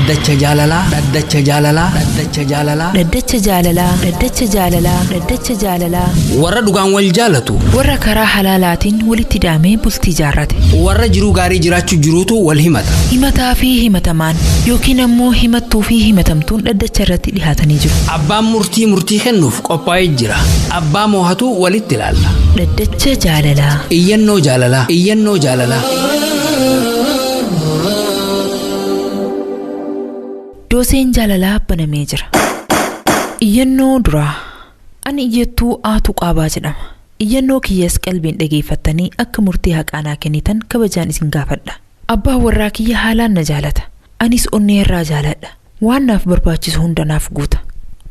Dhaddacha jaalalaa. Dhaddacha jaalalaa. Dhaddacha jaalalaa. Dhaddacha jaalalaa. Dhaddacha jaalalaa. Dhaddacha jaalalaa. Warra dhugaan wal jaalatu. Warra karaa halaalaatiin walitti hidhamee bultii jaarrate. Warra jiruu gaarii jiraachuu jiruutu wal himata. Himataa fi himatamaan yookiin ammoo himattuu fi himatamtuun dhaddacha irratti dhihaatanii jiru. Abbaan murtii kennuuf qophaa'ee jira. Abbaa moohatu walitti ilaalla. Dhaddacha jaalalaa. Iyyannoo jaalalaa. Iyyannoo jaalalaa. Dooseen jaalalaa banamee jira. Iyyannoo duraa. Ani iyyattuu Aatu Qaabaa jedhama. Iyyannoo kiyyaas qalbiin dhageeffattanii akka murtii haqaanaa kennitan kabajaan isin gaafadha. Abbaa warraa kiyya haalaan na jaalata. Anis onnee irraa jaaladha. Waan naaf barbaachisu hunda naaf guuta.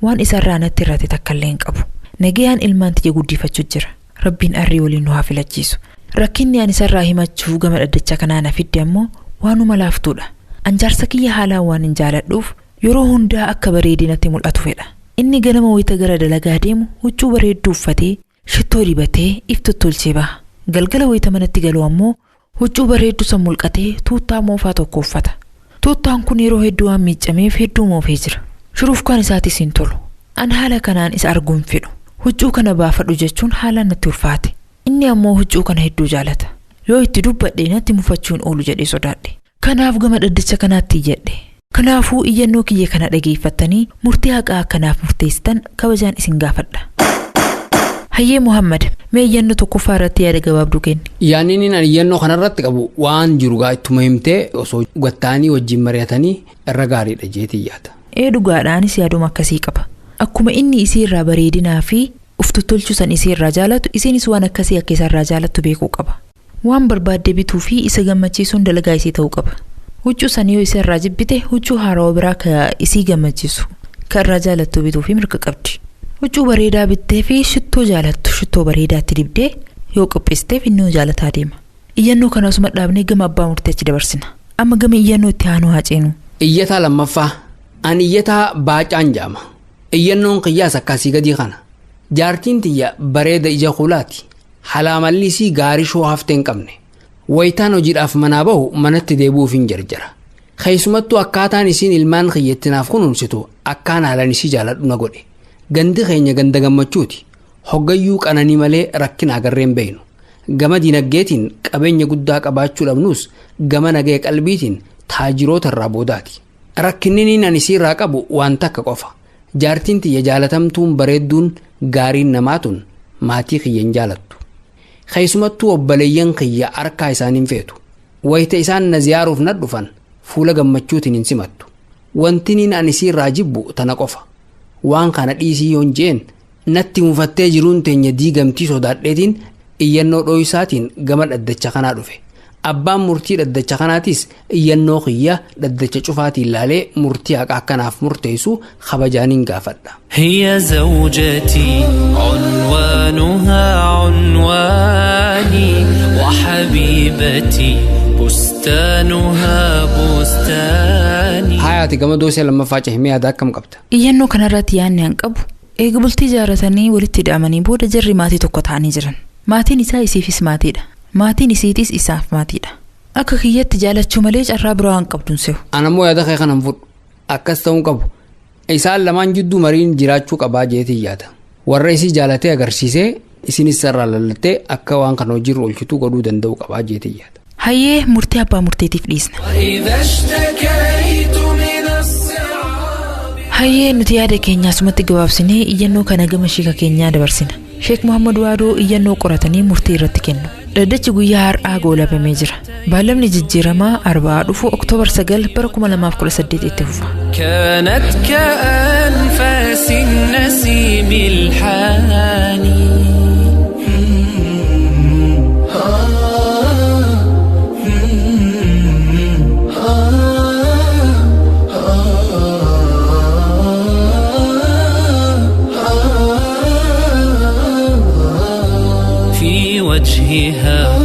Waan isarraa natti irratti takkallee hin qabu. Nagayaan ilmaan tiyya guddifachuu jira. Rabbiin arrii waliin nu haa filachiisu. Rakkinni ani isarraa himachuu gama dhaddacha kanaa na fidde ammoo waanuma laaftuudha. Anjaarsa kiyya haalaan waan hin jaaladhuuf yeroo hundaa akka bareedinatti mul'atu fedha. Inni ganama wayita gara dalagaa deemu huccuu bareedduu uffatee shittoo dibatee iftu tolchee baha. Galgala wayita manatti galu ammoo huccuu bareedduu san mulqatee tuuttaa moofaa tokko uffata. Tuuttaan kun yeroo hedduu waan miiccameef hedduu moofee jira. Shuruufkaan isaatis hin tolu. An haala kanaan isa arguun fedhu. Huccuu kana baafadhu jechuun haalaan natti ulfaate. Inni ammoo huccuu kana hedduu jaalata. Yoo itti dubbadhe natti mufachuun oolu jedhee sodaadhe. Kanaaf gama dhaddacha kanaatti iyyadhe. Kanaafuu iyyannoo kiyya kana dhageeffattanii murtii haqaa akkanaaf murteessitan kabajaan isin gaafadha. Hayyee Muhammad, mee iyyannoo tokkoffaa irratti yaada gabaabduu kenni. Yaanniin ani iyyannoo kanarratti qabu waan jiru gaa ittuma himtee osoo gattaanii wajjin mari'atanii irra gaariidha jeetii yaada. Dhugaadhaanis yaaduma akkasii qaba. Akkuma inni isii irraa bareedinaa fi uftutolchuu san isii irraa jaalatu, isinis waan akkasii akka isarraa jaalattu beekuu qaba. Waan barbaadde bituu fi isa gammachiisuun dalagaa isii ta'uu qaba. Huccuu san yoo isa irraa jibbite huccuu haarawaa biraa ka isii gammachiisu ka irraa jaalattu bituu fi mirga qabdi. Huccuu bareedaa bittee fi shittoo jaalattu shittoo bareedaatti dibdee yoo qopheessiteef inni jaalataa deema. Iyyannoo kana osuma dhaabnee gama abbaa murteetti dabarsina. Amma gama iyyannoo itti aanu haa ceenu. Iyyataa lammaffaa. Ani iyyataa Baacaan jaama. Iyyannoon qiyyaas akkasii gadii kana. Jaartiin tiyya bareeda ija kulaati. Halaamallisii gaarii shoo haftee hin qabne. Wayitaan hojiidhaaf manaa bahu manatti deebi'uuf hin jarjara. Keessumattuu akkaataan isiin ilmaan xiyyaattinaaf kunuunsitu akkaan haalaan isii jaaladhu na godhe. Gandi keenya ganda gammachuuti. Hoggayyuu qananii malee rakkina agarreen beeynu. Gama dinagdeetiin qabeenya guddaa qabaachuu dhabnus gama nagee qalbiitiin taajiroota irraa boodaati. Rakkinniin ani isiirraa qabu waan takka qofa. Jaartiin tiyya jaalatamtuun bareedduun gaariin namaatuun maatii kiyyaan jaalattu. Keessumattuu obboleeyyan kiyya harkaa isaaniin feetu. Wayita isaan na ziyaaruuf na dhufan fuula gammachuutiin hin simattu. Wantiniin ani isiirraa jibbu tana qofa. Waan kana dhiisii yoon jeen natti mufattee jiruun teenya diigamtii sodaadheetiin iyyannoo dhooysaatiin gama dhaddacha kanaa dhufe. Abbaan murtii dhaddacha kanaatis iyyannoo kiyya dhaddacha cufaatiin laalee murtii haqaa akkanaaf murteessu kabajaaniin gaafadha. Hiya zawjati unwanuha unwani wa habibati bustanuha bustani. Hayaati gama doosee lammaffaa cehimee yaada akkam qabda? Iyyannoo kanarratti yaadni an qabu eega bultii jaaratanii walitti hidhamanii booda jarri maatii tokko ta'anii jiran. Maatiin isaa isiifis maatiidha. Maatiin isiitis isaaf maatiidha. Akka kiyyatti jaalachuu malee carraa biraa waan qabduun se'u. Anammoo yaada kee kanan fudhu. Akkas ta'uu qabu. Isaan lamaan jidduu mariin jiraachuu qabaa jeetii yaada. Warra isii jaalatee agarsiisee isinis sarara lallattee akka waan kana hojii irra oolchituu godhuu danda'u qabaa jeetii yaada. Hayyee murtii abbaa murteetiif dhiisna. Hayyee nuti yaada keenyaa sumatti gabaabsinee iyyannoo kana gama shiika keenyaa dabarsina. Sheek Muhammad Waadoo iyyannoo qoratanii murtii irratti kennu. Dhaddachi guyyaa har'aa goolabamee jira. Baalamni jijjiiramaa arba'aa dhufu Oktoobar 9 bara 2018 itti fufa. كانت كأنفاس النسيم الحاني في وجهها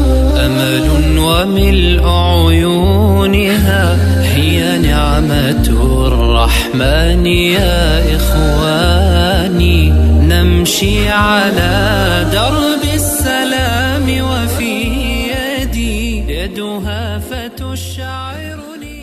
أمل وملء عيونها هي نعمة الرحمن يا إخواني نمشي على درب السلام وفي يدي يدها فتشعرني